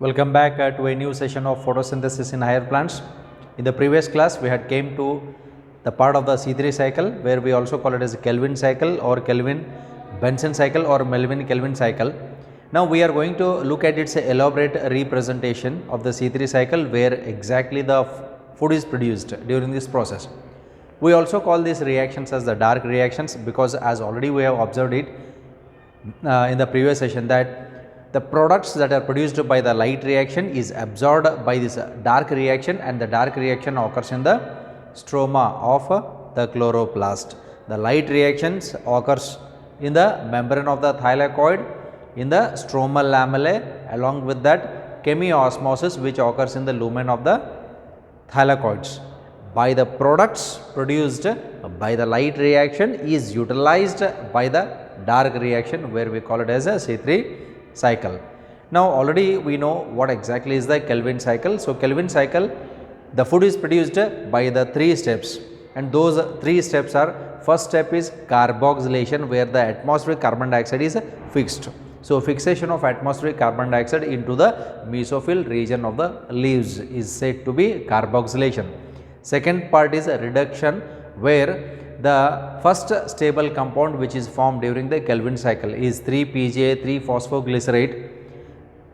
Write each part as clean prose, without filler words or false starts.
Welcome back to a new session of photosynthesis in higher plants. In the previous class, we had came to the part of the C3 cycle where we also call it as Kelvin cycle or Kelvin-Benson cycle or Melvin-Kelvin cycle. Now we are going to look at its elaborate representation of the C3 cycle where exactly the food is produced during this process. We also call these reactions as the dark reactions because as already we have observed it in the previous session that the products that are produced by the light reaction is absorbed by this dark reaction, and the dark reaction occurs in the stroma of the chloroplast. The light reactions occurs in the membrane of the thylakoid, in the stromal lamellae, along with that chemiosmosis which occurs in the lumen of the thylakoids. By the products produced by the light reaction is utilized by the dark reaction where we call it as a C3 cycle. Now already we know what exactly is the Kelvin cycle. So Kelvin cycle, the food is produced by the 3 steps, and those 3 steps are: first step is carboxylation where the atmospheric carbon dioxide is fixed. So fixation of atmospheric carbon dioxide into the mesophyll region of the leaves is said to be carboxylation. Second part is reduction where the first stable compound which is formed during the Kelvin cycle is 3-PGA 3-phosphoglycerate,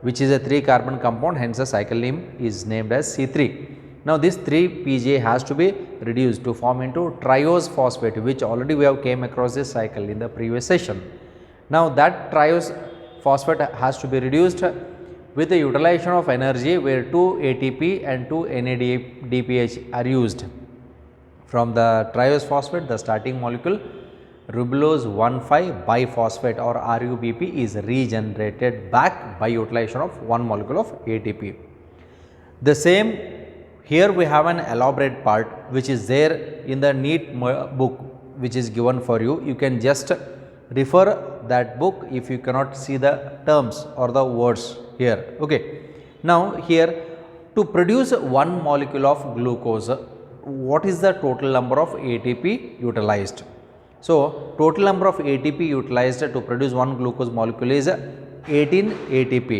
which is a 3 carbon compound, hence the cycle name is named as C3. Now this 3-PGA has to be reduced to form into triose phosphate, which already we have came across this cycle in the previous session. Now that triose phosphate has to be reduced with the utilization of energy where 2 ATP and 2 NADPH are used. From the triose phosphate, the starting molecule ribulose 1,5 biphosphate or RUBP is regenerated back by utilization of one molecule of ATP. The same here we have an elaborate part which is there in the NEET book which is given for you. You can just refer that book if you cannot see the terms or the words here. Okay. Now here to produce one molecule of glucose, what is the total number of ATP utilized? So total number of ATP utilized to produce one glucose molecule is 18 ATP.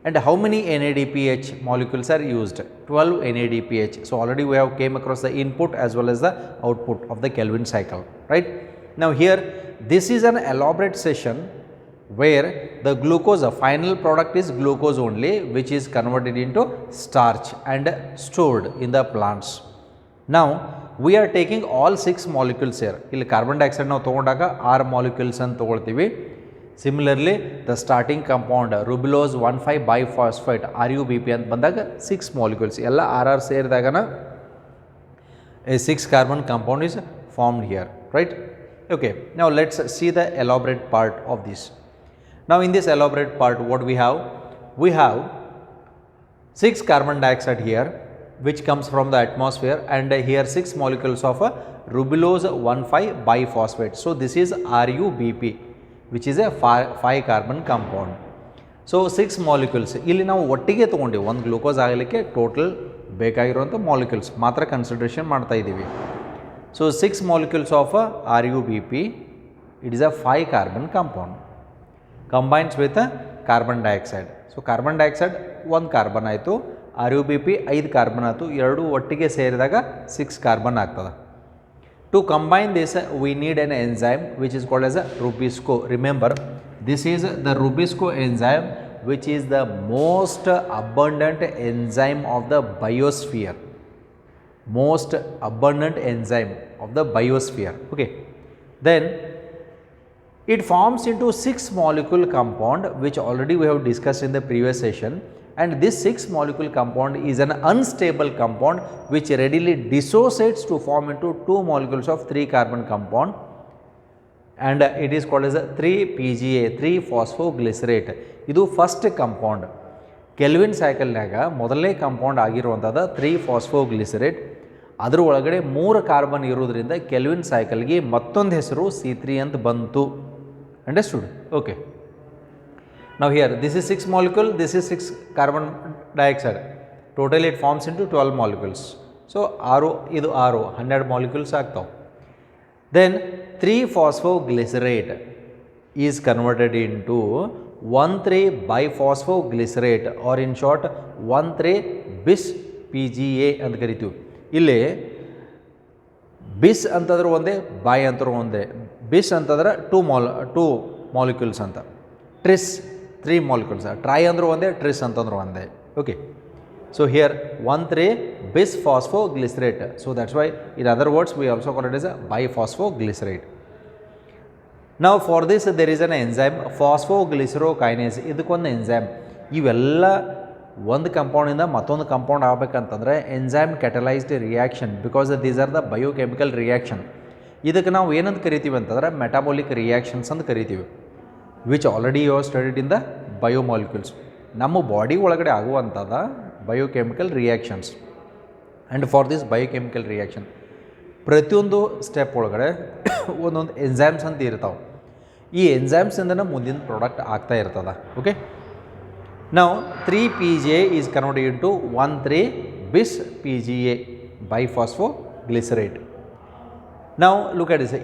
And how many NADPH molecules are used? 12 NADPH. So already we have came across the input as well as the output of the Kelvin cycle, right? Now here this is an elaborate session where the glucose, the final product is glucose only, which is converted into starch and stored in the plants. Now we are taking all 6 molecules here. ಇಲ್ಲಿ carbon dioxide ನಾವು ತಗೊಂಡಾಗ 6 molecules ಅಂತ ತಗೊಳ್ತೀವಿ. Similarly, the starting compound ribulose 1,5 biphosphate RUBP ಅಂತ ಬಂದಾಗ 6 molecules. ಎಲ್ಲ RR ಸೇರಿದಾಗನ a 6 carbon compound is formed here, right? Okay. Now let's see the elaborate part of this. Now in this elaborate part, what we have? We have 6 carbon dioxide here, which comes from the atmosphere, and here 6 molecules of ribulose 1,5 biphosphate. So this is RUBP, which is a 5 carbon compound. So 6 molecules. ಇಲ್ಲಿ ನಾವು ಒಟ್ಟಿಗೆ ತಗೊಂಡಿವಿ ಒಂದು glucose ಆಗಲಿಕ್ಕೆ total ಬೇಕಾಗಿರುವಂಥ molecules ಮಾತ್ರ consideration ಮಾಡ್ತಾ ಇದ್ದೀವಿ. So 6 molecules of RUBP, it is a 5 carbon compound, combines with carbon dioxide. So carbon dioxide 1 carbon ಆಯಿತು, RUBP 5 carbon ಆಯಿತು, ಎರಡು ಒಟ್ಟಿಗೆ ಸೇರಿದಾಗ 6 carbon ಆಗ್ತದೆ. To combine this, we need an enzyme which is called as a Rubisco. Remember, this is the Rubisco enzyme, which is the most abundant enzyme of the biosphere. Most abundant enzyme of the biosphere. Okay. Then it forms into 6 molecule compound, which already we have discussed in the previous session, and this 6 molecule compound is an unstable compound which readily dissociates to form into 2 molecules of 3 carbon compound, and it is called as a 3-PGA 3-phosphoglycerate. ಇದು first compound. Kelvin ಸೈಕಲ್ನಾಗ ಮೊದಲನೇ compound ಆಗಿರುವಂಥದ್ದು 3-phosphoglycerate. ಅದರ ಒಳಗಡೆ 3 carbon ಇರೋದ್ರಿಂದ kelvin ಸೈಕಲ್ಗೆ ಮತ್ತೊಂದು ಹೆಸರು C3 ಅಂತ ಬಂತು. Understood? Okay. Now here this is 6 molecule, this is 6 carbon dioxide. Totally it forms into 12 molecules. So 6 ಇದು 6 100 molecules ಆಗ್ತಾವೆ. Then 3-phosphoglycerate is converted into 1,3-biphosphoglycerate or in short 1,3-bis PGA ಅಂತ ಕರಿತೀವಿ. ಇಲ್ಲಿ ಬಿಸ್ ಅಂತಂದ್ರೆ ಒಂದೇ, ಬೈ ಅಂತಂದ್ರೆ ಒಂದೇ. ಬಿಸ್ ಅಂತಂದ್ರೆ ಟೂ ಮಾಲಿಕ್ಯೂಲ್ಸ್ ಅಂತ, ಟ್ರಿಸ್ 3 molecules, ಟ್ರೈ ಅಂದ್ರೆ ಒಂದೇ, ಟ್ರಿಸ್ ಅಂತಂದ್ರೆ ಒಂದೇ. Okay, so here 1,3-bisphosphoglycerate, so that's why in other words we also call it as a biphosphoglycerate. Now for this there is an enzyme phosphoglycerokinase. ಇದಕ್ಕೊಂದು ಎಂಜೈಮ್. ಇವೆಲ್ಲ ಒಂದು ಕಂಪೌಂಡಿಂದ ಮತ್ತೊಂದು ಕಂಪೌಂಡ್ ಆಗಬೇಕಂತಂದರೆ enzyme catalysed reaction, because these are the biochemical reaction. ಇದಕ್ಕೆ ನಾವು ಏನಂತ ಕರಿತೀವಿ ಅಂತಂದರೆ ಮೆಟಾಬೋಲಿಕ್ ರಿಯಾಕ್ಷನ್ಸ್ ಅಂತ ಕರಿತೀವಿ, which already you are studied in the biomolecules. ನಮ್ಮ ಬಾಡಿ ಒಳಗಡೆ ಆಗುವಂಥದ biochemical reactions. And for this biochemical reaction ಪ್ರತಿಯೊಂದು ಸ್ಟೆಪ್ ಒಳಗಡೆ ಒಂದೊಂದು ಎಂಜೈಮ್ಸ್ ಅಂತ ಇರ್ತಾವೆ. ಈ ಎಂಜೈಮ್ಸಿಂದನೇ ಮುಂದಿನ ಪ್ರಾಡಕ್ಟ್ ಆಗ್ತಾ ಇರ್ತದೆ. ಓಕೆ, ನಾವು 3-PGA is converted into 1,3-bis PGA biphosphoglycerate. ನಾವು ಲುಕ್ ಅಟ್ ದಿಸ್,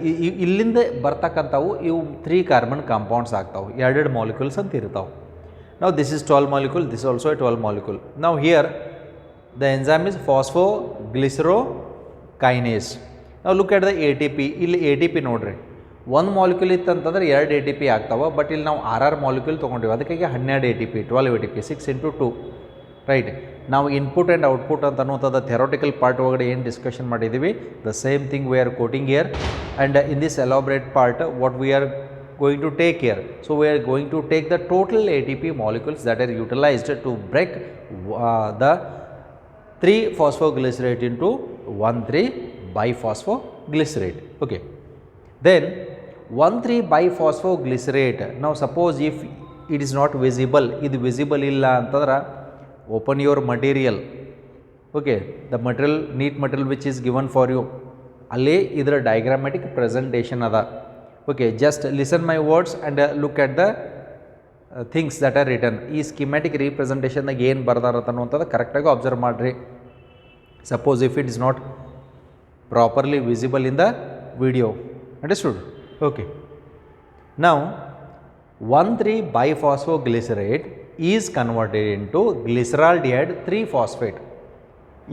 ಇಲ್ಲಿಂದ ಬರ್ತಕ್ಕಂಥವು ಇವು 3 ಕಾರ್ಬನ್ ಕಾಂಪೌಂಡ್ಸ್ ಆಗ್ತಾವೆ, 2 ಮಾಲಿಕ್ಯೂಲ್ಸ್ ಅಂತ ಇರ್ತಾವೆ. ನಾವು this is 12 molecule, this is also a 12 molecule. Now here the enzyme is phosphoglycerokinase. Now look at the ATP. ಇಲ್ಲಿ ATP ನೋಡ್ರಿ, 1 molecule ಇತ್ತಂತಂದ್ರೆ 2 ATP ಆಗ್ತಾವೆ, ಬಟ್ ಇಲ್ಲಿ ನಾವು 6 molecule ತೊಗೊಂಡಿವಿ, ಅದಕ್ಕಾಗಿ 12 ATP, 12 ATP, 6 into 2, ರೈಟ್. ನಾವು ಇನ್ಪುಟ್ ಆ್ಯಂಡ್ ಔಟ್ಪುಟ್ ಅಂತ ಅನ್ನುವಂಥದ್ದು theoretical part ಒಳಗಡೆ ಏನು ಡಿಸ್ಕಷನ್ ಮಾಡಿದ್ದೀವಿ, the same thing we are quoting here. And in this elaborate part what we are going to take here. So we are going to take the total ATP molecules that are utilized to break the 3-phosphoglycerate into 1,3-biphosphoglycerate. Okay, then 1,3-biphosphoglycerate. Now suppose if it is not visible, idu visible illa antandra open your material. Okay, the material, neat material which is given for you, alle idra diagrammatic presentation ada. Okay, just listen my words and look at the things that are written. ಈ schematic ರೀಪ್ರೆಸೆಂಟೇಷನ್ನಾಗ ಏನು ಬರ್ದಾರತ್ತ ಅನ್ನುವಂಥದ್ದು ಕರೆಕ್ಟಾಗಿ observe ಮಾಡಿರಿ. Suppose if it is not properly visible in the video, understood? Okay, ನಾವು 1,3-biphosphoglycerate is converted into ಗ್ಲಿಸರಾಲ್ಡಿಹೈಡ್ 3-phosphate.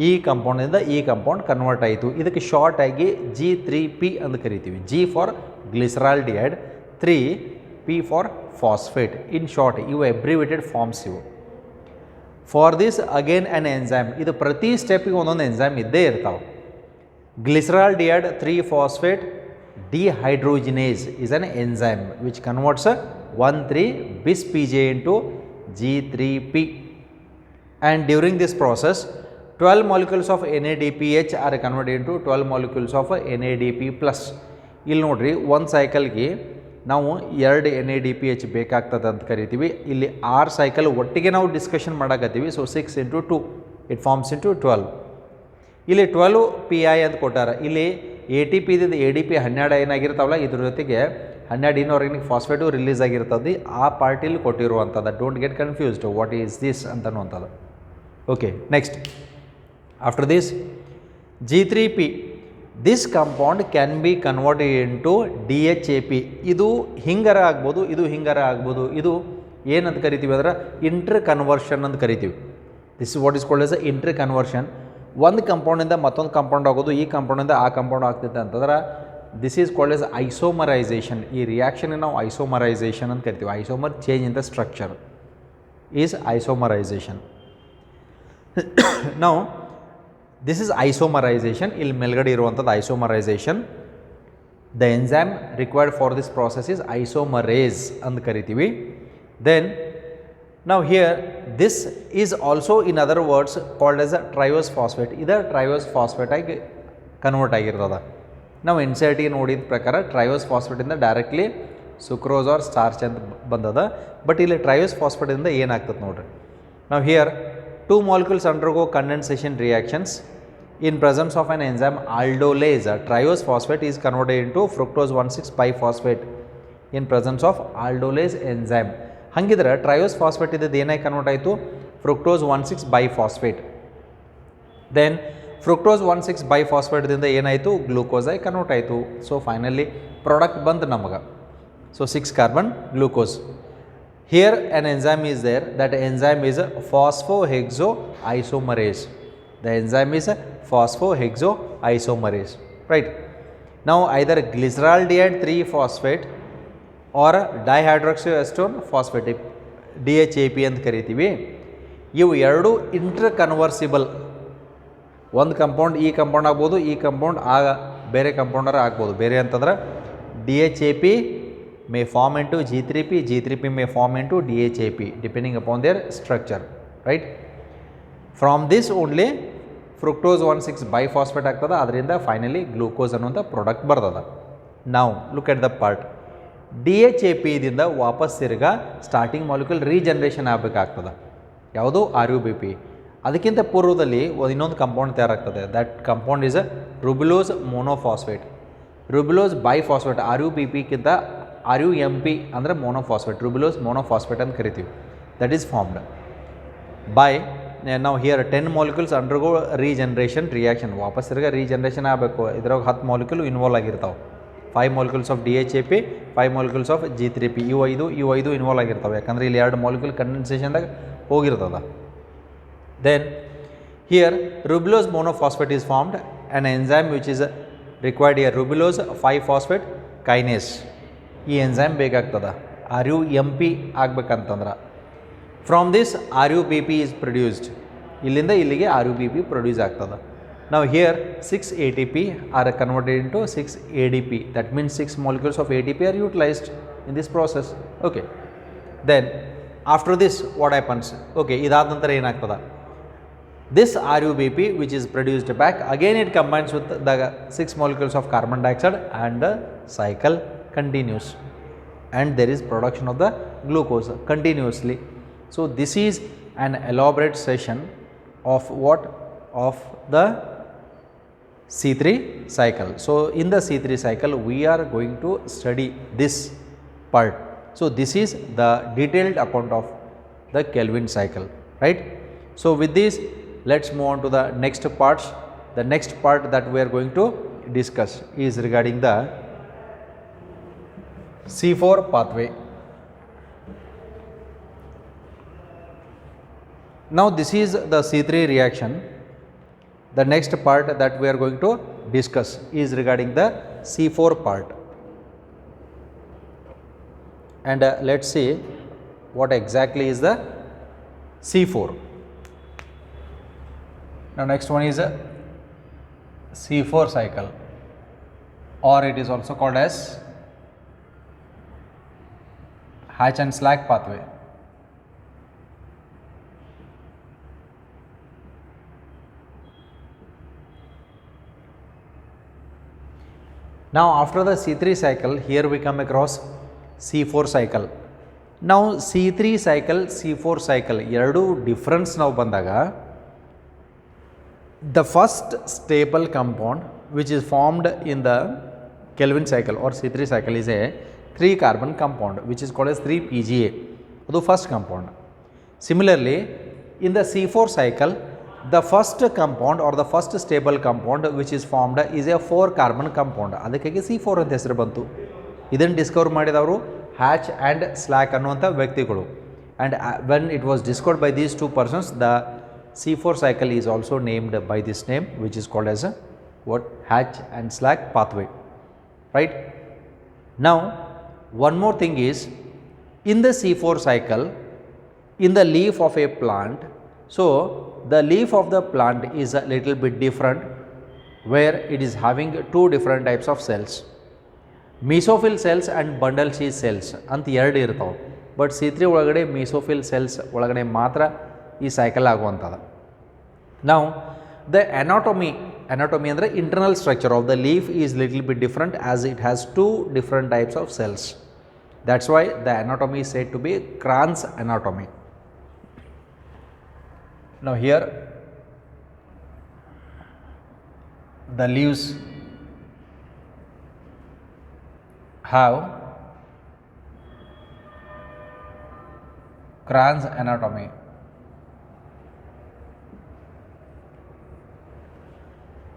ಈ ಕಂಪೌಂಡಿಂದ ಈ compound convert ಆಯಿತು. ಇದಕ್ಕೆ ಶಾರ್ಟ್ ಆಗಿ G3P ಅಂತ ಕರಿತೀವಿ. G for glyceraldehyde, 3P for phosphate. In short ಇವು ಅಬ್ರಿವೇಟೆಡ್ ಫಾರ್ಮ್ಸ್ ಇವು. For this again an enzyme. ಇದು ಪ್ರತಿ ಸ್ಟೆಪ್ಪಿಗೆ ಒಂದೊಂದು ಎಂಜೈಮ್ ಇದ್ದೇ ಇರ್ತಾವೆ. ಗ್ಲಿಸರಾಲ್ಡಿಹೈಡ್ 3-phosphate dehydrogenase is an enzyme which converts 1,3-bis PGA into G3P, and during this process 12 molecules of NADPH are converted into 12 molecules of NADP+. ಇಲ್ಲಿ ನೋಡ್ರಿ, ಒಂದು ಸೈಕಲ್ಗೆ ನಾವು 2 NADPH ಬೇಕಾಗ್ತದೆ ಅಂತ ಕರಿತೀವಿ. ಇಲ್ಲಿ 6 ಸೈಕಲ್ ಒಟ್ಟಿಗೆ ನಾವು ಡಿಸ್ಕಷನ್ ಮಾಡಕತ್ತೀವಿ. So 6 into 2 it forms into 12. ಇಲ್ಲಿ 12 PI ಅಂತ ಕೊಟ್ಟಾರ. ಇಲ್ಲಿ ATP ಇದ್ದಿದ್ದು ADP 12 ಏನಾಗಿರ್ತಾವಲ್ಲ, ಇದ್ರ ಜೊತೆಗೆ 12 ಇನ್ಆರ್ಗಾನಿಕ್ ಫಾಸ್ಫೇಟು ರಿಲೀಸ್ ಆಗಿರ್ತದೆ. ಆ ಪಾರ್ಟಿಲಿ ಕೊಟ್ಟಿರುವಂಥದ್ದು. Don't get confused what is this ಅಂತನ್ನುವಂಥದ್ದು. Okay, next after this G3P, this compound can be converted into DHAP. ಇದು ಹಿಂಗರ ಆಗ್ಬೋದು, ಇದು ಹಿಂಗರ ಆಗ್ಬೋದು. ಇದು ಏನಂತ ಕರಿತೀವಿ ಅಂದ್ರೆ ಇಂಟರ್ ಕನ್ವರ್ಷನ್ ಅಂತ ಕರಿತೀವಿ. This is what is called S inter conversion. ಒಂದು ಕಂಪೌಂಡಿಂದ ಮತ್ತೊಂದು ಕಂಪೌಂಡ್ ಆಗೋದು, ಈ ಕಂಪೌಂಡಿಂದ ಆ ಕಂಪೌಂಡ್ ಆಗ್ತೈತೆ ಅಂತಂದ್ರೆ this is called as isomerisation. ಈ ರಿಯಾಕ್ಷನ್ ನಾವು ಐಸೋಮರೈಸೇಷನ್ ಅಂತ ಕರಿತೀವಿ. Isomer change in the structure is isomerisation. ನಾವು ದಿಸ್ ಇಸ್ ಐಸೋಮರೈಸೇಷನ್. ಇಲ್ಲಿ ಮೇಲ್ಗಡೆ ಇರುವಂಥದ್ದು isomerisation. The enzyme required for this process is isomerase ಅಂತ ಕರಿತೀವಿ. ದೆನ್ ನಾವು here this is also in other words called as a triose phosphate. ಇದು triose phosphate ಆಗಿ convert ಆಗಿರ್ತದೆ. ನಾವು NCERT ನೋಡಿದ ಪ್ರಕಾರ ಟ್ರಯೋಸ್ ಫಾಸ್ಫೇಟಿಂದ ಡೈರೆಕ್ಟ್ಲಿ ಸುಕ್ರೋಸ್ ಆರ್ ಸ್ಟಾರ್ಚ್ ಅಂತ ಬಂದದ. ಬಟ್ ಇಲ್ಲಿ ಟ್ರಯೋಸ್ ಫಾಸ್ಫೇಟಿಂದ ಏನಾಗ್ತದೆ ನೋಡ್ರಿ. ನಾವು here 2 molecules undergo condensation reactions in presence of an enzyme aldolase. Triose phosphate is converted into fructose 1,6-biphosphate in presence of aldolase enzyme. ಹಂಗಿದ್ರೆ ಟ್ರಯೋಸ್ ಫಾಸ್ಫೇಟ್ ಇದ್ದದ್ದು ಏನಾಗಿ ಕನ್ವರ್ಟ್ ಆಯಿತು, fructose 1,6-biphosphate. Then fructose 1,6-biphosphate ಏನಾಯಿತು, glucose ಆಗಿ convert ಆಯಿತು. So finally product ಬಂದು ನಮಗೆ. So 6 carbon glucose. Here an enzyme is there, that enzyme is phosphohexoisomerase. The enzyme is phosphohexoisomerase, right? Now either glyceraldehyde 3-phosphate or dihydroxyacetone phosphate DHAP ಅಂತ ಕರಿತೀವಿ. ಇವು ಎರಡು inter ಕನ್ವರ್ಸಿಬಲ್, ಒಂದು compound ಈ compound ಆಗ್ಬೋದು, ಈ ಕಂಪೌಂಡ್ ಬೇರೆ ಕಂಪೌಂಡರ್ ಆಗ್ಬೋದು. ಬೇರೆ ಅಂತಂದ್ರೆ DHAP may form into G3P, G3P may form into DHAP depending upon their structure, right? From this only fructose 1,6 biphosphate ಆಗ್ತದೆ, ಅದರಿಂದ ಫೈನಲಿ ಗ್ಲೂಕೋಸ್ ಅನ್ನುವಂಥ ಪ್ರಾಡಕ್ಟ್ ಬರ್ತದೆ. ನಾವು look at the part, DHAP ದಿಂದ ವಾಪಸ್ ತಿರ್ಗಾ ಸ್ಟಾರ್ಟಿಂಗ್ ಮಾಲಿಕ್ಯೂಲ್ ರೀಜನ್ರೇಷನ್ ಆಗಬೇಕಾಗ್ತದೆ. ಯಾವುದು? RUBP. ಅದಕ್ಕಿಂತ ಪೂರ್ವದಲ್ಲಿ ಇನ್ನೊಂದು ಕಂಪೌಂಡ್ ತಯಾರಾಗ್ತದೆ. That compound is ribulose monophosphate, ribulose biphosphate. RUBPಕ್ಕಿಂತ RUMP ಅಂದರೆ ಮೋನೋಫಾಸ್ಫೇಟ್, ರುಬಿಲೋಸ್ ಮೋನೋಫಾಸ್ಫೇಟ್ ಅಂತ ಕರಿತೀವಿ. ದಟ್ ಈಸ್ ಫಾರ್ಮ್ಡ್ ಬೈ ನಾವು here 10 molecules undergo regeneration reaction. ವಾಪಸ್ ತಿರ್ಗ ರೀಜನ್ರೇಷನ್ ಆಗಬೇಕು. ಇದ್ರಾಗ 10 ಮಾಲಿಕ್ಯೂಲ್ ಇನ್ವಾಲ್ವ್ ಆಗಿರ್ತಾವೆ. 5 molecules of DHAP, 5 molecules of G3P. ಇವು 5 ಇನ್ವಾಲ್ವ್ ಆಗಿರ್ತಾವೆ, ಯಾಕಂದರೆ ಇಲ್ಲಿ 2 ಮಾಲಿಕ್ಯೂಲ್ ಕಂಡೆನ್ಸೇಷನ್ದಾಗ ಹೋಗಿರ್ತದೆ. Then here ribulose monophosphate is formed, an enzyme which is required here, ribulose 5-phosphate kinase. ಈ ಎಂಜೈಮ್ ಬೇಕಾಗ್ತದೆ RUMP ಆಗಬೇಕಂತಂದ್ರೆ. From this RUBP is produced. ಇಲ್ಲಿಂದ ಇಲ್ಲಿಗೆ RUBP ಪ್ರೊಡ್ಯೂಸ್ ಆಗ್ತದೆ. ನಾವು here 6 ATP are converted into 6 ADP. That means 6 molecules of ATP are utilized in this process. Okay. Then after this what happens? Okay, ಇದಾದ ನಂತರ ಏನಾಗ್ತದೆ? This RUBP which is produced back, again it combines with the 6 molecules of carbon dioxide and the cycle continues, and there is production of the glucose continuously. So this is an elaborate session of what? Of the C3 cycle. So in the C3 cycle we are going to study this part. So this is the detailed account of the Kelvin cycle, right? So with this, let's move on to the next parts. The next part that we are going to discuss is regarding the C4 pathway. Now this is the C3 reaction. The next part that we are going to discuss is regarding the C4 part. And let's see what exactly is the C4. Now next one is a C4 cycle, or it is also called as Hatch and Slack pathway. Now after the C3 cycle, here we come across C4 cycle. Now C3 cycle, C4 cycle ಎರಡು difference ನಾವು ಬಂದಾಗ, the first stable compound which is formed in the Kelvin cycle or C3 cycle is a 3 carbon compound which is called as 3-PGA. ಅದು first compound. Similarly, in the C4 cycle, the first compound or the first stable compound which is formed is a 4 carbon compound. ಅದಕ್ಕಾಗಿ C4 ಅಂತ ಹೆಸರು ಬಂತು. ಇದನ್ನು discover ಮಾಡಿದವರು Hatch and slack ಅನ್ನುವಂಥ ವ್ಯಕ್ತಿಗಳು. And when it was discovered by these two persons, the C4 cycle is also named by this name, which is called as a what? Hatch and Slack pathway, right? Now one more thing is, in the C4 cycle, in the leaf of a plant, so the leaf of the plant is a little bit different, where it is having 2 different types of cells, mesophil cells and bundle sheath cells ಅಂತ ಎರಡು ಇರ್ತಾವೆ. But C3 ಒಳಗಡೆ mesophil cells ಒಳಗಡೆ ಮಾತ್ರ ಈ cycle ಆಗುವಂಥದ್ದು. ನಾವು the anatomy ಅಂದರೆ internal structure of the leaf is little bit different, as it has 2 different types of cells. That's why the anatomy is said to be Kranz anatomy. Now here the leaves have Kranz anatomy.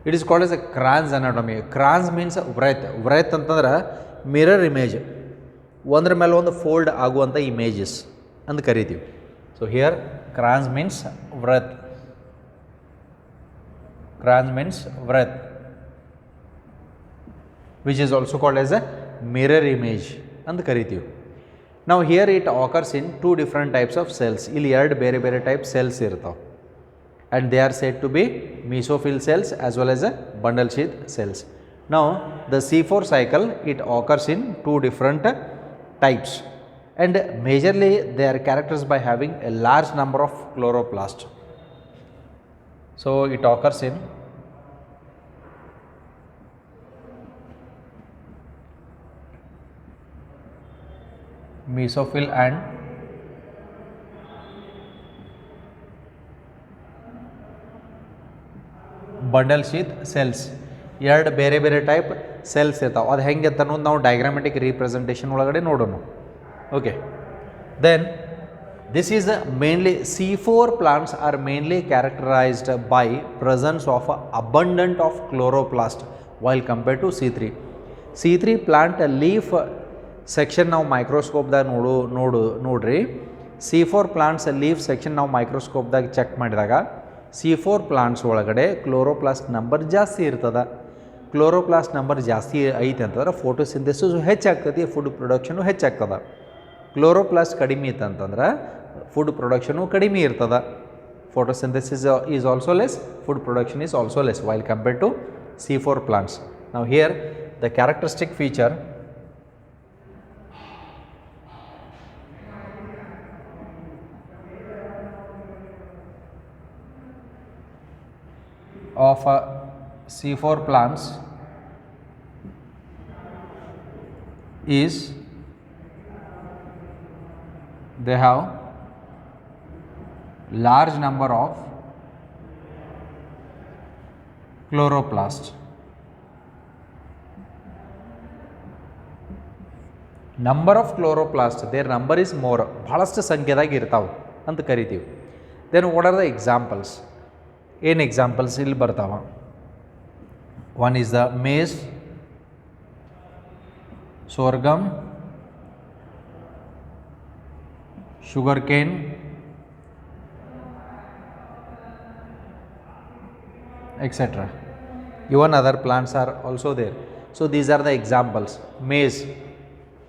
It is called as a Kranz anatomy. Kranz means wreath. Wreath ಅಂತಂದ್ರೆ mirror image, ಒಂದ್ರ ಮೇಲೆ ಒಂದು fold ಆಗುವಂಥ images. ಅಂತ ಕರಿತೀವಿ. So here Kranz means wreath, Kranz means wreath, which is also called as a mirror image ಅಂತ ಕರಿತೀವಿ. ನಾವು here it occurs in 2 different types of cells. ಇಲ್ಲಿ 2 ಬೇರೆ ಬೇರೆ ಟೈಪ್ ಸೆಲ್ಸ್ ಇರ್ತಾವೆ, and they are said to be mesophyll cells as well as a bundle sheath cells. Now the C4 cycle, it occurs in 2 different types, and majorly they are characterized by having a large number of chloroplasts. So it occurs in mesophyll and bundle sheath cells. 2 ಬೇರೆ ಬೇರೆ type cells ಇರ್ತಾವೆ. ಅದು ಹೆಂಗೆ ಅಂತ ಅನ್ನೋದು ನಾವು diagrammatic representation ಒಳಗಡೆ ನೋಡೋಣ. Okay, then this is mainly C4 plants are mainly characterised by presence of abundant of chloroplast while compared to C3 plant leaf section ನಾವು ಮೈಕ್ರೋಸ್ಕೋಪ್ದಾಗ ನೋಡ್ರಿ. C4 ಪ್ಲಾಂಟ್ಸ್ ಲೀಫ್ ಸೆಕ್ಷನ್ ನಾವು ಮೈಕ್ರೋಸ್ಕೋಪ್ದಾಗ ಚೆಕ್ ಮಾಡಿದಾಗ C4 ಪ್ಲಾಂಟ್ಸ್ ಒಳಗಡೆ chloroplast number ಜಾಸ್ತಿ ಇರ್ತದೆ. Chloroplast number ಜಾಸ್ತಿ ಐತೆ ಅಂತಂದ್ರೆ ಫೋಟೋಸಿಂಥೆಸಿಸ್ ಹೆಚ್ಚಾಗ್ತದೆ, ಫುಡ್ ಪ್ರೊಡಕ್ಷನು ಹೆಚ್ಚಾಗ್ತದೆ. ಕ್ಲೋರೋಪ್ಲಾಸ್ಟ್ ಕಡಿಮೆ ಇತ್ತಂತಂದ್ರೆ ಫುಡ್ ಪ್ರೊಡಕ್ಷನು ಕಡಿಮೆ ಇರ್ತದೆ. Photosynthesis is also less, food production is also less while compared to C4 plants. ನಾವು here the characteristic feature of C4 plants is they have large number of chloroplasts. Number of chloroplasts, their number is more, ಬಹಳಷ್ಟು ಸಂಖ್ಯೆದಾಗ ಇರ್ತಾವೆ ಅಂತ ಕರಿತೀವಿ. Then what are the examples? ಏನು examples ಇಲ್ಲಿ ಬರ್ತಾವ? One is the maize, sorghum, sugar cane, etc. Even other plants are also there. So these are the examples. Maize,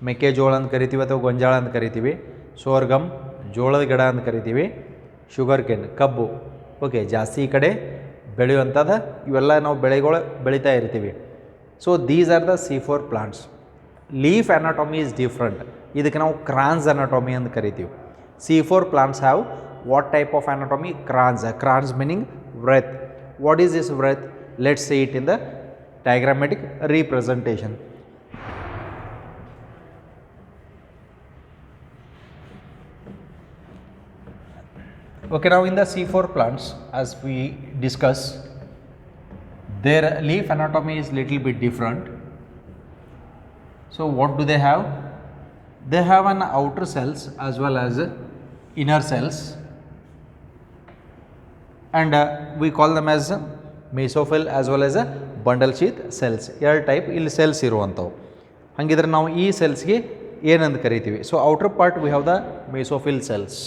ಮೆಕ್ಕೆಜೋಳ ಅಂತ ಕರಿತೀವಿ ಅಥವಾ ಗೊಂಜಾಳ ಅಂತ ಕರಿತೀವಿ. ಸೋರ್ಗಮ್, ಜೋಳದ ಗಿಡ ಅಂತ ಕರಿತೀವಿ. ಶುಗರ್ ಕೇನ್, ಕಬ್ಬು. ಓಕೆ, ಜಾಸ್ತಿ ಈ ಕಡೆ ಬೆಳೆಯುವಂಥದ್ದು ಇವೆಲ್ಲ ನಾವು ಬೆಳೆಗಳು ಬೆಳೀತಾ ಇರ್ತೀವಿ. So these are the C4 plants. Leaf anatomy is different. ಇದಕ್ಕೆ ನಾವು ಕ್ರಾನ್ಸ್ ಅನಾಟಮಿ ಅಂತ ಕರಿತೀವಿ. C4 plants have what type of anatomy? Crans. Crans meaning wreath. What is this wreath? Let's see it in the diagrammatic representation. Okay, now in the C4 plants, as we discuss, their leaf anatomy is little bit different. So what do they have? They have an outer cells as well as inner cells, and we call them as mesophyll as well as bundle sheath cells. ಎರಡು type ಇಲ್ಲಿ cells ಇರುವಂಥವು. ಹಾಗಿದ್ರೆ ನಾವು ಈ ಸೆಲ್ಸ್ಗೆ ಏನಂತ ಕರಿತೀವಿ? So outer part we have the mesophyll cells.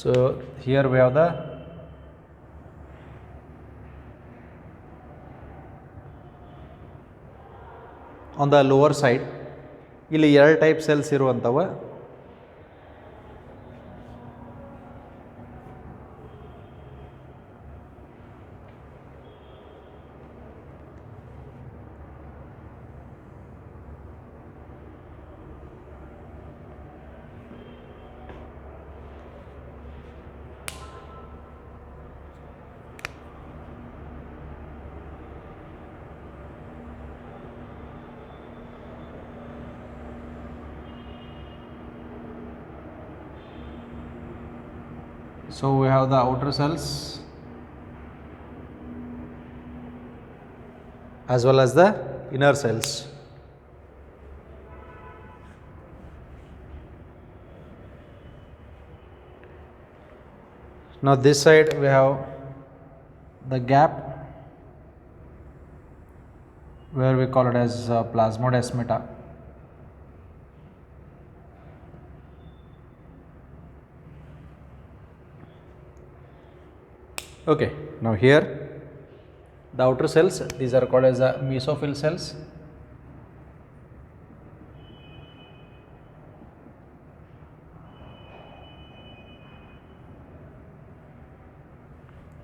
So here we have the on the lower side ಇಲ್ಲಿ ಎರಡು type cells ಇರುವಂಥವು. So we have the outer cells as well as the inner cells. Now this side we have the gap where we call it as plasmodesmata. Okay, now here the outer cells, these are called as the mesophyll cells.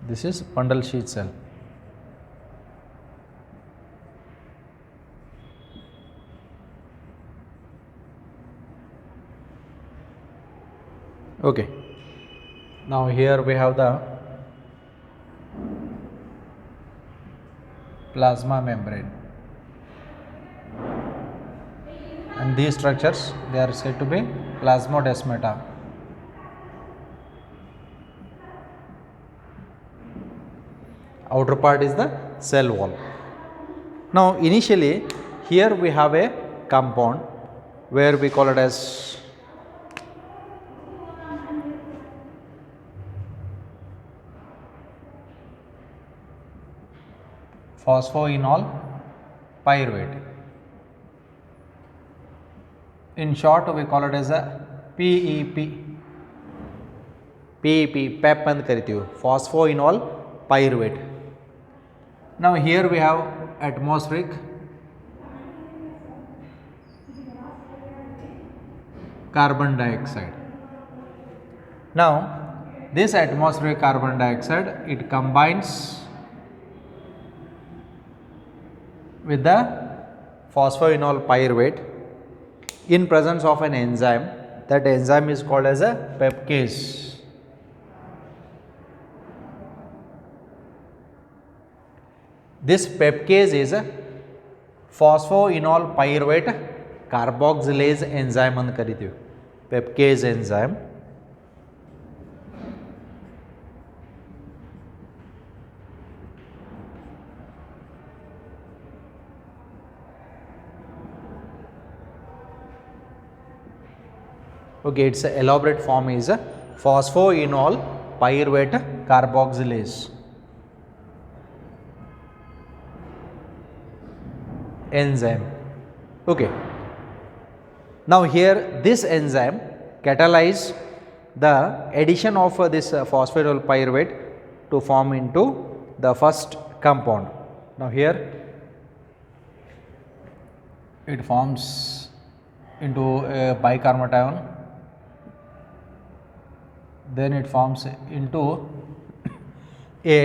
This is bundle sheath cell. Okay, now here we have the plasma membrane, and these structures, they are said to be plasmodesmata. Outer part is the cell wall. Now initially here we have a compound where we call it as phosphoenol pyruvate. In short we call it as a PEP. PEP ಅಂತ ಕರಿತೀವಿ, phosphoenol pyruvate. Now here we have atmospheric carbon dioxide. Now this atmospheric carbon dioxide, it combines with the phosphoenol pyruvate in presence of an enzyme. That enzyme is called as a peptase. This peptase is a phosphoenol pyruvate carboxylase enzyme ಅಂತ ಕರಿತೀವಿ, peptase enzyme. Okay, its elaborate form is a phosphoenol pyruvate carboxylase enzyme. Okay, now here this enzyme catalyze the addition of this phosphoenol pyruvate to form into the first compound. Now here it forms into a bicarbonation, then it forms into a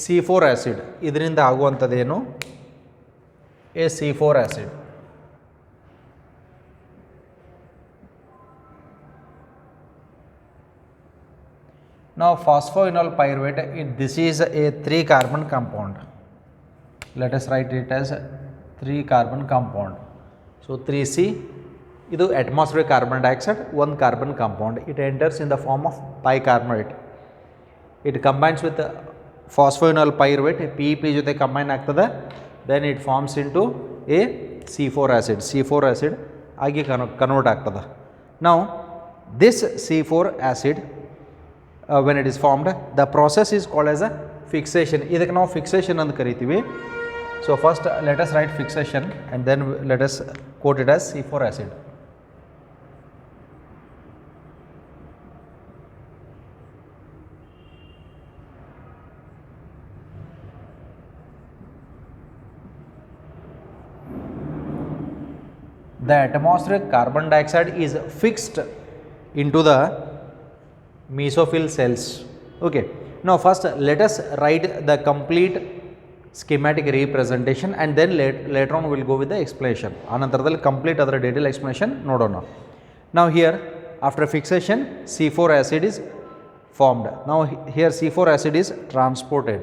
C4 acid. ಇದರಿಂದ ಆಗುವಂಥದ್ದೇನು a C4 acid. Now phosphoenol pyruvate, this is a 3 carbon compound. Let us write it as 3 carbon compound. So 3C, ಇದು atmospheric carbon dioxide, 1 carbon compound. It enters in the form of bicarbonate. It combines with phosphoenol pyruvate, PEP ಜೊತೆ combine ಆಗ್ತದೆ, then it forms into a C4 acid. C4 acid ಆಗಿ convert ಆಗ್ತದೆ. Now this C4 acid when it is formed, the process is called as a fixation. ಇದಕ್ಕೆ ನಾವು fixation ಅಂತ ಕರಿತೀವಿ. So first let us write fixation and then let us quote it as C4 acid. The atmospheric carbon dioxide is fixed into the mesophyll cells. Okay, now first let us write the complete schematic representation and then later on we will go with the explanation. Anantaradalli complete adara detailed explanation nodona. Now here after fixation C4 acid is formed. Now here C4 acid is transported.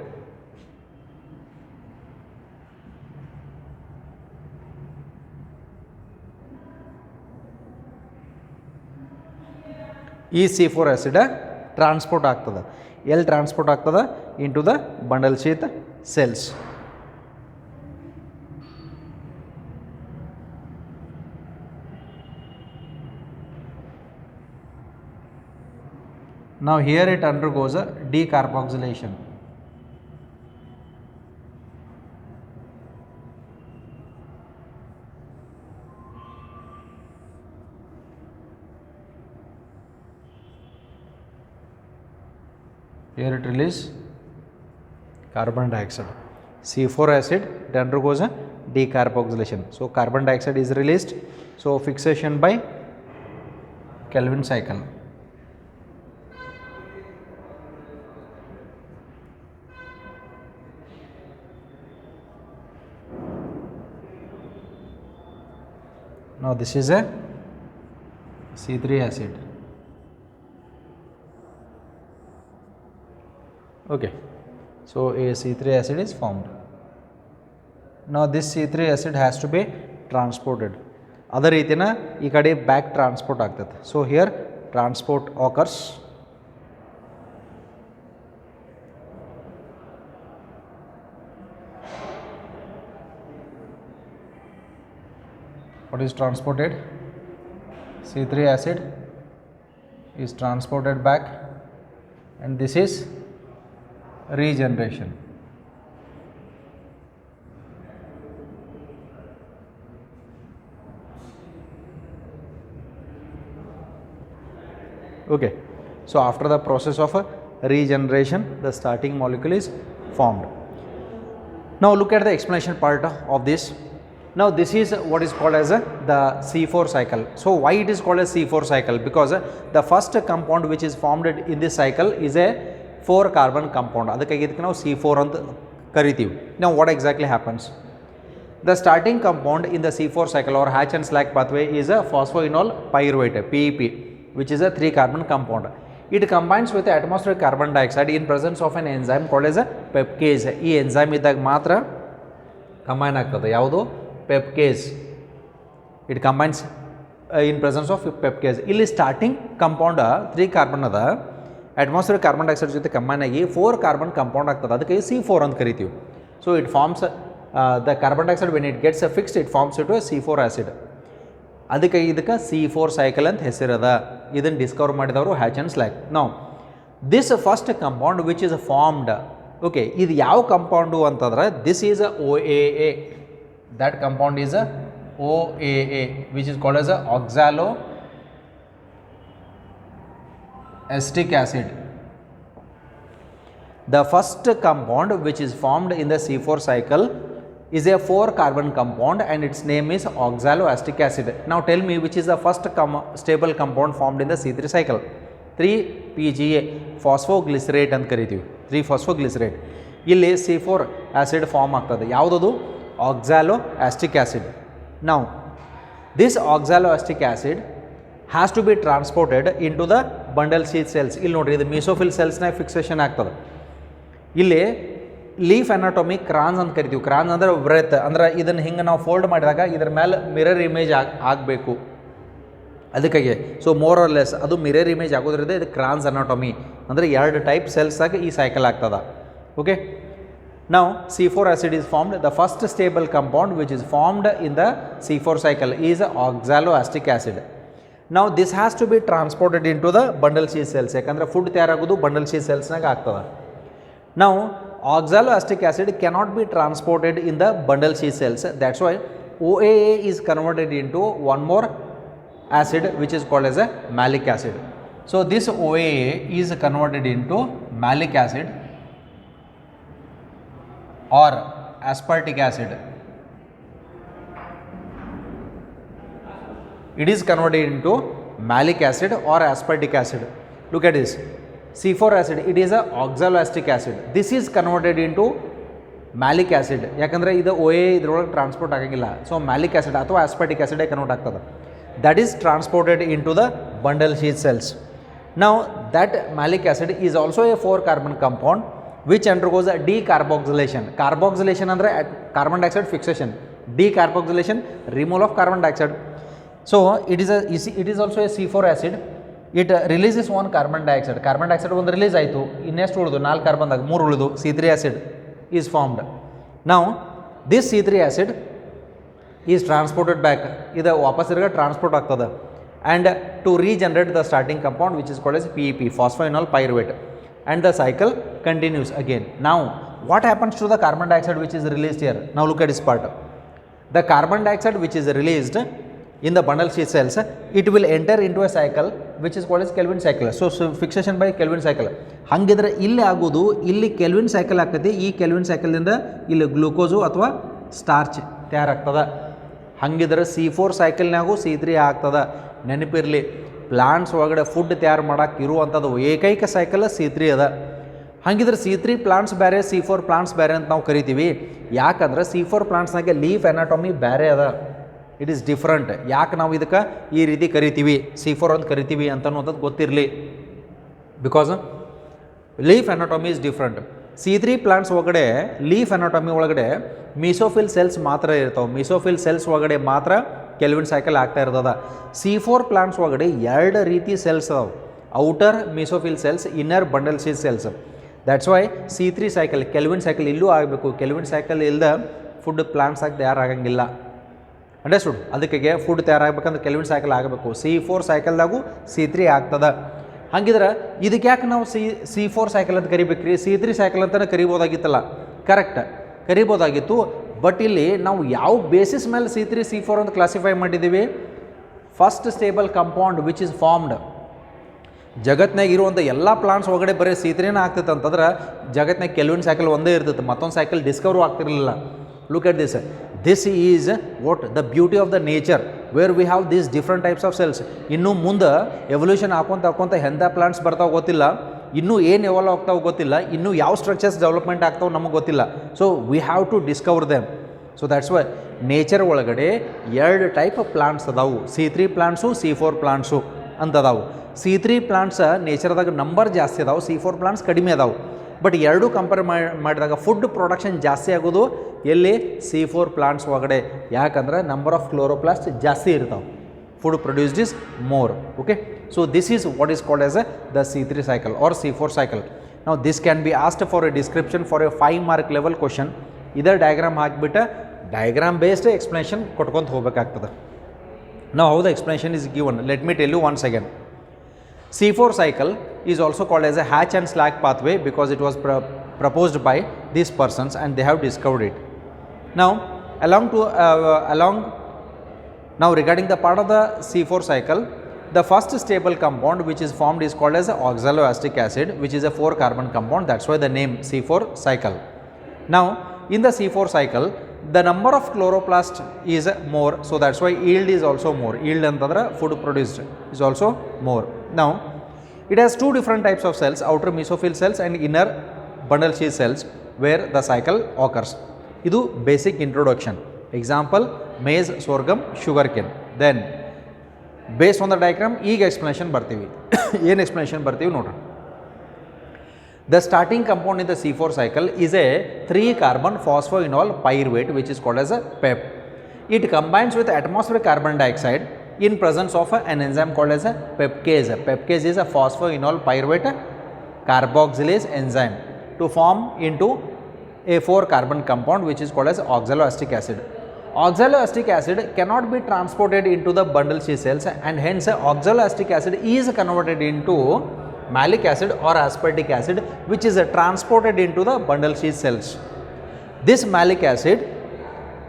ಈ C4 acid transport ಆಗ್ತದೆ. ಎಲ್ಲಿ transport ಆಗ್ತದೆ? Into the bundle sheath cells. Now here it undergoes a decarboxylation. Here it releases carbon dioxide. C4 acid, it undergoes a decarboxylation. So carbon dioxide is released. So fixation by Kelvin cycle. Now this is a C3 acid. Okay, so a C3 acid is formed. Now this C3 acid has to be transported. Other ರೀತಿನ ಈ ಕಡೆ back transport ಆಗ್ತದೆ. So here transport occurs. What is transported? C3 acid is transported back, and this is regeneration. Okay, so after the process of regeneration, the starting molecule is formed. Now look at the explanation part of this. Now this is what is called as the C4 cycle. So why it is called as C4 cycle? Because the first compound which is formed in this cycle is a 4 carbon compound. ಅದಕ್ಕಾಗಿ ಇದಕ್ಕೆ ನಾವು C4 ಅಂತ ಕರಿತೀವಿ. Now what exactly happens? The starting compound in the C4 cycle or Hatch and Slack pathway is a phosphoenol pyruvate PEP, which is a 3 carbon compound. It combines with atmospheric carbon dioxide in presence of an enzyme called as a peptase. ಈ enzyme ಇದ್ದಾಗ ಮಾತ್ರ combine ಆಗ್ತದೆ. ಯಾವುದು? PEPcase. It combines in presence of PEPcase. ಇಲ್ಲಿ starting compound 3 carbon ಅದ, atmosphere carbon dioxide ಜೊತೆ combine ಆಗಿ 4 carbon compound ಆಗ್ತದೆ. ಅದಕ್ಕೆ C4 ಅಂತ ಕರಿತೀವಿ. So it forms the carbon dioxide when it gets fixed it forms it C4 acid. ಅದಕ್ಕೆ ಇದಕ್ಕೆ C4 ಸೈಕಲ್ ಅಂತ ಹೆಸರದ. ಇದನ್ನು ಡಿಸ್ಕವರ್ ಮಾಡಿದವರು ಹ್ಯಾಚ್ ಆ್ಯಂಡ್ ಸ್ಲ್ಯಾಕ್. ನಾವು this first compound which is formed. Okay, ಇದು ಯಾವ ಕಂಪೌಂಡು ಅಂತಂದ್ರೆ this is OAA. That compound is a OAA, which is called as a oxaloacetic acid. The first compound which is formed in the C4 cycle is a 4 carbon compound and its name is oxaloacetic acid. Now tell me which is the first stable compound formed in the C3 cycle? 3-PGA, phosphoglycerate ಅಂತ ಕರಿತೀವಿ. 3-phosphoglycerate. ಇಲ್ಲಿ C4 acid form ಆಗ್ತದೆ. ಯಾವುದದು? oxaloacetic acid. Now this oxaloacetic acid has to be transported into the bundle sheath cells. ಇಲ್ಲಿ ನೋಡ್ರಿ, ಇದು ಮೆಸೋಫಿಲ್ ಸೆಲ್ಸ್ನಾಗ fixation ಆಗ್ತದೆ. ಇಲ್ಲಿ ಲೀಫ್ ಅನಾಟೊಮಿ ಕ್ರಾನ್ಸ್ ಅಂತ ಕರಿತೀವಿ. ಕ್ರಾನ್ಸ್ ಅಂದ್ರೆ ಬ್ರೆತ್, ಅಂದ್ರೆ ಇದನ್ನು ಹಿಂಗೆ ನಾವು ಫೋಲ್ಡ್ ಮಾಡಿದಾಗ ಇದ್ರ ಮೇಲೆ ಮಿರರ್ ಇಮೇಜ್ ಆಗಬೇಕು. ಅದಕ್ಕಾಗಿ ಸೊ ಮೋರ್ ಆರ್ ಲೆಸ್ ಅದು ಮಿರರ್ ಇಮೇಜ್ ಆಗೋದ್ರಿಂದ ಇದು ಕ್ರಾನ್ಸ್ ಅನಾಟೊಮಿ ಅಂದರೆ 2 ಟೈಪ್ ಸೆಲ್ಸಾಗ ಈ ಸೈಕಲ್ ಆಗ್ತದೆ. Okay, now C4 acid is formed. The first stable compound which is formed in the C4 cycle is oxaloacetic acid. Now this has to be transported into the bundle sheath cells. ಯಾಕಂದ್ರೆ food ತಯಾರಾಗೋದು bundle sheath ಸೆಲ್ಸ್ನಾಗ ಆಗ್ತದೆ. Now oxaloacetic acid cannot be transported in the bundle sheath cells. That's why OAA is converted into one more acid which is called as a malic acid. So this OAA is converted into malic acid or aspartic acid. It is converted into malic acid or aspartic acid. Look at this. C4 acid, it is a oxaloacetic acid. This is converted into malic acid. ಯಾಕಂದರೆ ಇದು OAA ಇದರೊಳಗೆ transport ಆಗೋಂಗಿಲ್ಲ. So malic acid ಅಥವಾ aspartic ಆಸಿಡೇ convert ಆಗ್ತದೆ. That is transported into the bundle sheath cells. Now that malic acid is also a 4 carbon compound which undergoes a decarboxylation. Carboxylation ಅಂದರೆ carbon dioxide fixation. Decarboxylation, removal of carbon dioxide. So it is also a C4 acid. It releases one carbon dioxide. Carbon dioxide ಒಂದು release ಆಯಿತು, ಇನ್ನೆಷ್ಟು ಉಳಿದು 4 ಕಾರ್ಬನ್ದಾಗ 3 ಉಳಿದು C3 acid is formed. ನಾವು this C3 acid is transported back, ಇದು ವಾಪಸ್ ಇರ್ಗ ಟ್ರಾನ್ಸ್ಪೋರ್ಟ್ ಆಗ್ತದೆ and to regenerate the starting compound which is called as PEP, phosphoenol pyruvate, and the cycle continues again. Now what happens to the carbon dioxide which is released here? Now look at this part. The carbon dioxide which is released in the bundle sheath cells, it will enter into a cycle which is called as Kelvin cycle. So fixation by Kelvin cycle. ಹಂಗಿದ್ರೆ ಇಲ್ಲಿ ಆಗೋದು, ಇಲ್ಲಿ kelvin cycle ಆಗ್ತೈತಿ, ಈ kelvin ಸೈಕಲ್ನಿಂದ ಇಲ್ಲಿ glucose ಅಥವಾ starch ತಯಾರಾಗ್ತದೆ. ಹಂಗಿದ್ರೆ C4 ಸೈಕಲ್ನಾಗೂ C3 ಆಗ್ತದೆ. ನೆನಪಿರಲಿ, ಪ್ಲಾಂಟ್ಸ್ ಒಳಗಡೆ ಫುಡ್ ತಯಾರು ಮಾಡೋಕೆ ಇರುವಂಥದ್ದು ಏಕೈಕ ಸೈಕಲ್ C3 ಅದ. ಹಾಗಿದ್ರೆ C3 ಪ್ಲಾಂಟ್ಸ್ ಬೇರೆ, C4 ಪ್ಲಾಂಟ್ಸ್ ಬೇರೆ ಅಂತ ನಾವು ಕರಿತೀವಿ. ಯಾಕಂದ್ರೆ C4 ಪ್ಲಾಂಟ್ಸ್ನಾಗೆ ಲೀಫ್ ಎನಾಟಮಿ ಬೇರೆ ಅದ, ಇಟ್ ಈಸ್ ಡಿಫ್ರೆಂಟ್. ಯಾಕೆ ನಾವು ಇದಕ್ಕೆ ಈ ರೀತಿ ಕರಿತೀವಿ, C4 ಅಂತ ಕರಿತೀವಿ ಅಂತ ಅನ್ನೋದು ಗೊತ್ತಿರಲಿ. Because leaf anatomy is different. C3 plants ಒಳಗಡೆ ಲೀಫ್ ಎನಾಟಮಿ ಒಳಗಡೆ ಮೀಸೋಫಿಲ್ ಸೆಲ್ಸ್ ಮಾತ್ರ ಇರ್ತಾವೆ. ಮೀಸೋಫಿಲ್ ಸೆಲ್ಸ್ ಒಳಗಡೆ ಮಾತ್ರ ಕೆಲ್ವಿನ್ ಸೈಕಲ್ ಆಗ್ತಾ ಇರ್ತದೆ. C4 ಪ್ಲಾಂಟ್ಸ್ ಒಳಗಡೆ 2 ರೀತಿ ಸೆಲ್ಸ್ ಅದಾವೆ, outer mesophyll cells, inner bundle sheath cells. That's why C3 cycle kelvin cycle ಇಲ್ಲೂ ಆಗಬೇಕು. ಕೆಲ್ವಿನ್ ಸೈಕಲ್ ಇಲ್ಲದೆ ಫುಡ್ ಪ್ಲಾಂಟ್ಸ್ ಆಗಿ ತಯಾರಾಗಂಗಿಲ್ಲ. ಅಂಡರ್ಸ್ಟುಡ್? ಅದಕ್ಕೆ ಫುಡ್ ತಯಾರಾಗಬೇಕಂದ್ರೆ ಕೆಲ್ವಿನ್ ಸೈಕಲ್ ಆಗಬೇಕು. C4 ಸೈಕಲ್ದಾಗೂ C3 ಆಗ್ತದೆ. ಹಂಗಿದ್ರೆ ಇದಕ್ಕೆ ಯಾಕೆ ನಾವು C4 ಸೈಕಲ್ ಅಂತ ಕರಿಬೇಕ್ರಿ, C3 ಸೈಕಲ್ ಅಂತಲೇ ಕರಿಬೋದಾಗಿತ್ತಲ್ಲ? ಕರೆಕ್ಟ್, ಕರಿಬೋದಾಗಿತ್ತು. ಬಟ್ ಇಲ್ಲಿ ನಾವು ಯಾವ ಬೇಸಿಸ್ ಮೇಲೆ C3 C4 ಅಂತ ಕ್ಲಾಸಿಫೈ ಮಾಡಿದ್ದೀವಿ? First stable compound which is formed. ಜಗತ್ನಾಗ ಇರುವಂಥ ಎಲ್ಲ ಪ್ಲಾಂಟ್ಸ್ ಒಳಗಡೆ ಬರೀ C3ನೇ ಆಗ್ತೈತೆ ಅಂತಂದ್ರೆ ಜಗತ್ನಾಗ ಕೆಲ್ವಿನ್ ಸೈಕಲ್ ಒಂದೇ ಇರ್ತೈತೆ, ಮತ್ತೊಂದು ಸೈಕಲ್ ಡಿಸ್ಕವರ್ ಆಗ್ತಿರಲಿಲ್ಲ. Look at this. This is what the beauty of the nature where we have these different types of cells. ಇನ್ನೂ ಮುಂದೆ ಎವಲ್ಯೂಷನ್ ಹಾಕೊಂತ ಎಂಥ ಪ್ಲಾಂಟ್ಸ್ ಬರ್ತಾವೆ ಗೊತ್ತಿಲ್ಲ, ಇನ್ನೂ ಏನು ಎವಾಲ್ವ್ ಆಗ್ತಾವೆ ಗೊತ್ತಿಲ್ಲ, ಇನ್ನೂ ಯಾವ ಸ್ಟ್ರಕ್ಚರ್ಸ್ ಡೆವಲಪ್ಮೆಂಟ್ ಆಗ್ತಾವೆ ನಮಗೆ ಗೊತ್ತಿಲ್ಲ. So we have to discover them. So that's why nature ಒಳಗಡೆ 2 ಟೈಪ್ ಪ್ಲಾಂಟ್ಸ್ ಅದಾವು, C3 ಪ್ಲಾಂಟ್ಸು, C4 ಪ್ಲಾಂಟ್ಸು ಅಂತ ಅದಾವು. C3 ಪ್ಲಾಂಟ್ಸ್ ನೇಚರ್ದಾಗ ನಂಬರ್ ಜಾಸ್ತಿ ಅದಾವೆ, C4 ಪ್ಲಾಂಟ್ಸ್ ಕಡಿಮೆ ಅದಾವೆ. ಬಟ್ ಎರಡೂ ಕಂಪೇರ್ ಮಾಡಿದಾಗ ಫುಡ್ ಪ್ರೊಡಕ್ಷನ್ ಜಾಸ್ತಿ ಆಗೋದು ಎಲ್ಲಿ? C4 ಪ್ಲಾಂಟ್ಸ್ ಒಳಗಡೆ. ಯಾಕಂದ್ರೆ ನಂಬರ್ ಆಫ್ ಕ್ಲೋರೋಪ್ಲಾಸ್ಟ್ ಜಾಸ್ತಿ ಇರ್ತಾವೆ, food produced is more. Okay, so this is what is called as the C3 cycle or C4 cycle. ನಾವು this can be asked for a description for a 5 mark level question. ಇದರ diagram ಹಾಕಿಬಿಟ್ಟು diagram based explanation ಕೊಟ್ಕೊಂತ ಹೋಗಬೇಕಾಗ್ತದೆ. ನಾವು how the explanation is given. Let me tell you once again. C4 cycle is also called as a hatch and slack pathway because it was proposed by these persons and they have discovered it. Now now regarding the part of the C4 cycle, the first stable compound which is formed is called as oxaloacetic acid, which is a 4 carbon compound. That's why the name C4 cycle. Now in the C4 cycle the number of chloroplast is more, so that's why yield is also more. Yield antandra food produced is also more. Now it has 2 different types of cells, outer mesophyll cells and inner bundle sheath cells, where the cycle occurs. Idu basic introduction. Example maize, sorghum, sugarcane. Then based on the diagram ಈಗ explanation ಬರ್ತೀವಿ. ಏನು explanation ಬರ್ತೀವಿ ನೋಡ್ರಿ. The starting compound in the C4 cycle is a 3 carbon phosphoenol pyruvate which is called as a PEP. It combines with atmospheric carbon dioxide in presence of an enzyme called as a pepcase. Pepcase is a phosphoenol pyruvate carboxylase enzyme to form into a 4 carbon compound which is called as oxaloacetic acid. Oxaloacetic acid cannot be transported into the bundle sheath cells and hence oxaloacetic acid is converted into malic acid or aspartic acid which is transported into the bundle sheath cells. This malic acid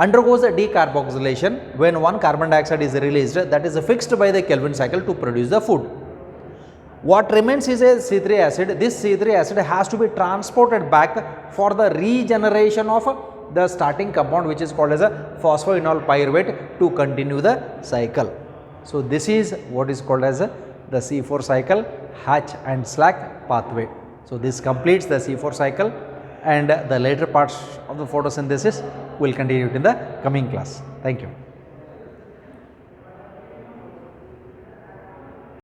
undergoes a decarboxylation when 1 carbon dioxide is released, that is fixed by the Kelvin cycle to produce the food. What remains is a C3 acid. This C3 acid has to be transported back for the regeneration of the starting compound which is called as a phosphoenol pyruvate to continue the cycle. So this is what is called as the C4 cycle, hatch and slack pathway. So this completes the C4 cycle and the later parts of the photosynthesis will continue in the coming class. Thank you.